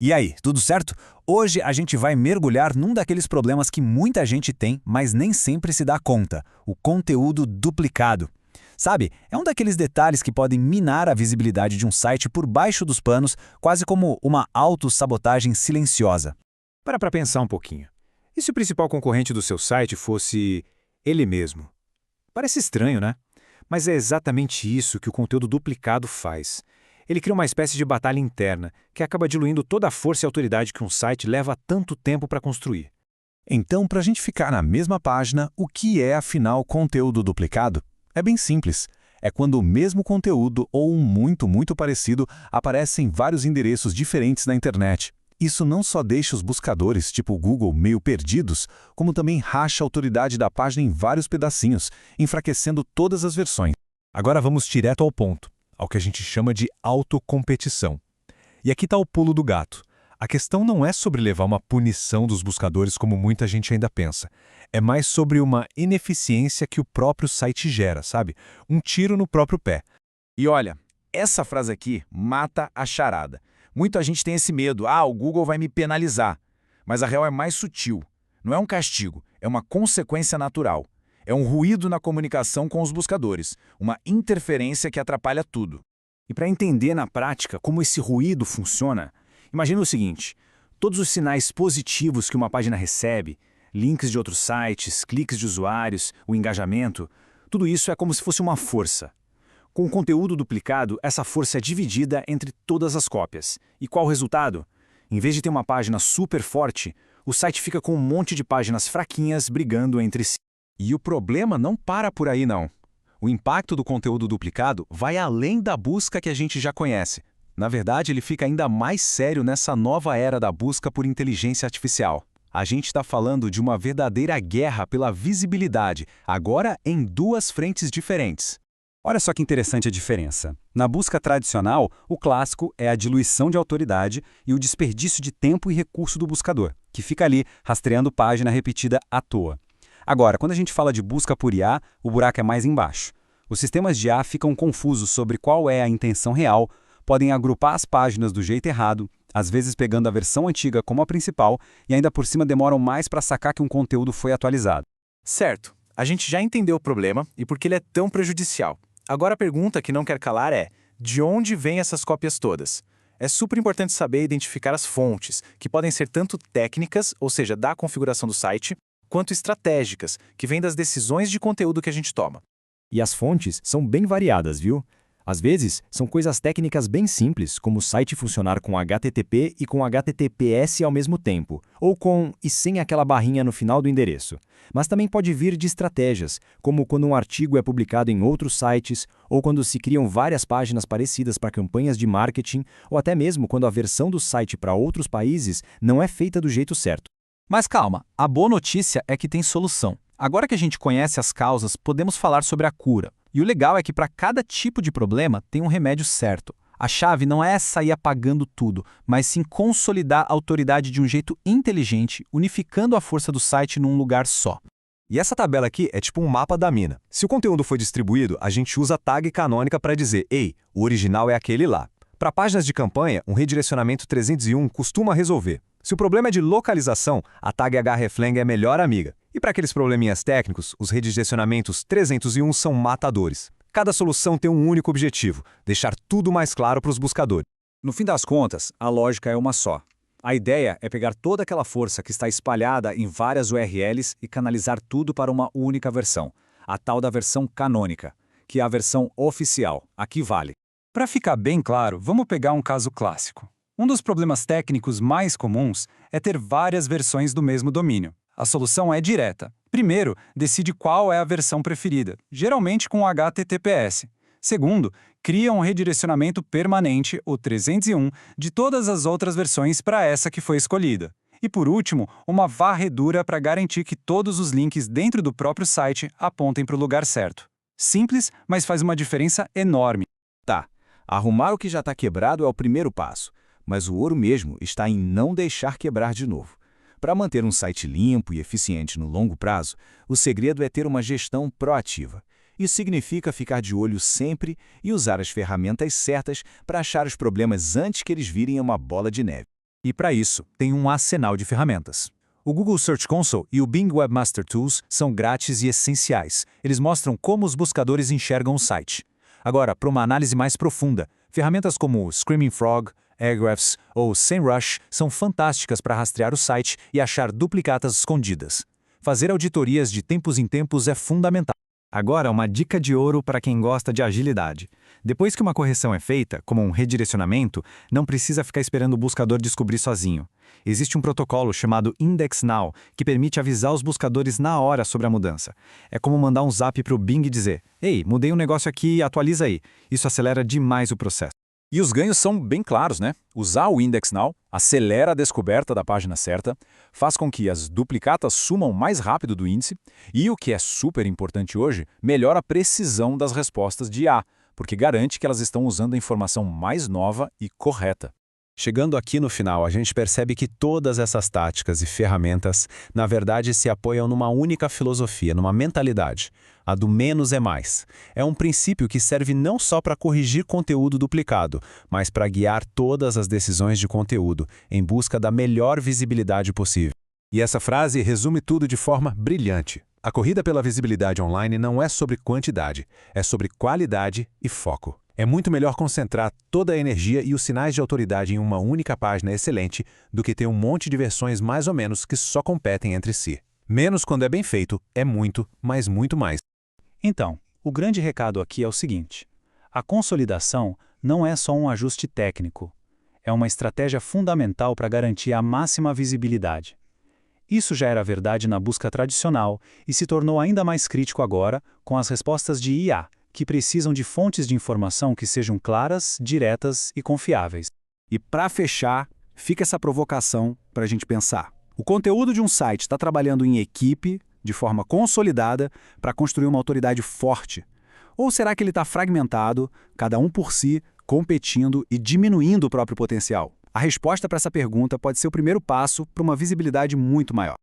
E aí, tudo certo? Hoje a gente vai mergulhar num daqueles problemas que muita gente tem, mas nem sempre se dá conta: o conteúdo duplicado. Sabe, é um daqueles detalhes que podem minar a visibilidade de um site por baixo dos panos, quase como uma autossabotagem silenciosa. Para pensar um pouquinho. E se o principal concorrente do seu site fosse ele mesmo? Parece estranho, né? Mas é exatamente isso que o conteúdo duplicado faz. Ele cria uma espécie de batalha interna, que acaba diluindo toda a força e autoridade que um site leva tanto tempo para construir. Então, para a gente ficar na mesma página, o que é, afinal, conteúdo duplicado? É bem simples. É quando o mesmo conteúdo ou um muito parecido aparece em vários endereços diferentes na internet. Isso não só deixa os buscadores, tipo o Google, meio perdidos, como também racha a autoridade da página em vários pedacinhos, enfraquecendo todas as versões. Agora vamos direto ao ponto, ao que a gente chama de autocompetição. E aqui está o pulo do gato. A questão não é sobre levar uma punição dos buscadores como muita gente ainda pensa. É mais sobre uma ineficiência que o próprio site gera, sabe? Um tiro no próprio pé. E olha, essa frase aqui mata a charada. Muita gente tem esse medo: o Google vai me penalizar. Mas a real é mais sutil. Não é um castigo, é uma consequência natural. É um ruído na comunicação com os buscadores, uma interferência que atrapalha tudo. E para entender na prática como esse ruído funciona, imagina o seguinte: todos os sinais positivos que uma página recebe, links de outros sites, cliques de usuários, o engajamento, tudo isso é como se fosse uma força. Com o conteúdo duplicado, essa força é dividida entre todas as cópias. E qual o resultado? Em vez de ter uma página super forte, o site fica com um monte de páginas fraquinhas brigando entre si. E o problema não para por aí, não. O impacto do conteúdo duplicado vai além da busca que a gente já conhece. Na verdade, ele fica ainda mais sério nessa nova era da busca por inteligência artificial. A gente está falando de uma verdadeira guerra pela visibilidade, agora em duas frentes diferentes. Olha só que interessante a diferença. Na busca tradicional, o clássico é a diluição de autoridade e o desperdício de tempo e recurso do buscador, que fica ali rastreando página repetida à toa. Agora, quando a gente fala de busca por IA, o buraco é mais embaixo. Os sistemas de IA ficam confusos sobre qual é a intenção real, podem agrupar as páginas do jeito errado, às vezes pegando a versão antiga como a principal, e ainda por cima demoram mais para sacar que um conteúdo foi atualizado. Certo, a gente já entendeu o problema e por que ele é tão prejudicial. Agora a pergunta que não quer calar é: de onde vêm essas cópias todas? É super importante saber identificar as fontes, que podem ser tanto técnicas, ou seja, da configuração do site, quanto estratégicas, que vêm das decisões de conteúdo que a gente toma. E as fontes são bem variadas, viu? Às vezes, são coisas técnicas bem simples, como o site funcionar com HTTP e com HTTPS ao mesmo tempo, ou com e sem aquela barrinha no final do endereço. Mas também pode vir de estratégias, como quando um artigo é publicado em outros sites, ou quando se criam várias páginas parecidas para campanhas de marketing, ou até mesmo quando a versão do site para outros países não é feita do jeito certo. Mas calma, a boa notícia é que tem solução. Agora que a gente conhece as causas, podemos falar sobre a cura. E o legal é que para cada tipo de problema tem um remédio certo. A chave não é sair apagando tudo, mas sim consolidar a autoridade de um jeito inteligente, unificando a força do site num lugar só. E essa tabela aqui é tipo um mapa da mina. Se o conteúdo foi distribuído, a gente usa a tag canônica para dizer: ei, o original é aquele lá. Para páginas de campanha, um redirecionamento 301 costuma resolver. Se o problema é de localização, a tag hreflang é a melhor amiga. E para aqueles probleminhas técnicos, os redirecionamentos 301 são matadores. Cada solução tem um único objetivo: deixar tudo mais claro para os buscadores. No fim das contas, a lógica é uma só. A ideia é pegar toda aquela força que está espalhada em várias URLs e canalizar tudo para uma única versão, a tal da versão canônica, que é a versão oficial, a que vale. Para ficar bem claro, vamos pegar um caso clássico. Um dos problemas técnicos mais comuns é ter várias versões do mesmo domínio. A solução é direta. Primeiro, decide qual é a versão preferida, geralmente com HTTPS. Segundo, cria um redirecionamento permanente, o 301, de todas as outras versões para essa que foi escolhida. E por último, uma varredura para garantir que todos os links dentro do próprio site apontem para o lugar certo. Simples, mas faz uma diferença enorme. Tá, arrumar o que já está quebrado é o primeiro passo, mas o ouro mesmo está em não deixar quebrar de novo. Para manter um site limpo e eficiente no longo prazo, o segredo é ter uma gestão proativa. Isso significa ficar de olho sempre e usar as ferramentas certas para achar os problemas antes que eles virem uma bola de neve. E para isso, tem um arsenal de ferramentas. O Google Search Console e o Bing Webmaster Tools são grátis e essenciais. Eles mostram como os buscadores enxergam o site. Agora, para uma análise mais profunda, ferramentas como o Screaming Frog, Ahrefs ou SEMrush são fantásticas para rastrear o site e achar duplicatas escondidas. Fazer auditorias de tempos em tempos é fundamental. Agora, uma dica de ouro para quem gosta de agilidade. Depois que uma correção é feita, como um redirecionamento, não precisa ficar esperando o buscador descobrir sozinho. Existe um protocolo chamado Index Now, que permite avisar os buscadores na hora sobre a mudança. É como mandar um zap para o Bing e dizer: "Ei, mudei um negócio aqui, atualiza aí." Isso acelera demais o processo. E os ganhos são bem claros, né? Usar o Index Now acelera a descoberta da página certa, faz com que as duplicatas sumam mais rápido do índice e, o que é super importante hoje, melhora a precisão das respostas de IA, porque garante que elas estão usando a informação mais nova e correta. Chegando aqui no final, a gente percebe que todas essas táticas e ferramentas, na verdade, se apoiam numa única filosofia, numa mentalidade. A do menos é mais. É um princípio que serve não só para corrigir conteúdo duplicado, mas para guiar todas as decisões de conteúdo, em busca da melhor visibilidade possível. E essa frase resume tudo de forma brilhante. A corrida pela visibilidade online não é sobre quantidade, é sobre qualidade e foco. É muito melhor concentrar toda a energia e os sinais de autoridade em uma única página excelente do que ter um monte de versões mais ou menos que só competem entre si. Menos quando é bem feito, é muito, mas muito mais. Então, o grande recado aqui é o seguinte: a consolidação não é só um ajuste técnico, é uma estratégia fundamental para garantir a máxima visibilidade. Isso já era verdade na busca tradicional e se tornou ainda mais crítico agora com as respostas de IA, que precisam de fontes de informação que sejam claras, diretas e confiáveis. E para fechar, fica essa provocação para a gente pensar. O conteúdo de um site está trabalhando em equipe, de forma consolidada, para construir uma autoridade forte? Ou será que ele está fragmentado, cada um por si, competindo e diminuindo o próprio potencial? A resposta para essa pergunta pode ser o primeiro passo para uma visibilidade muito maior.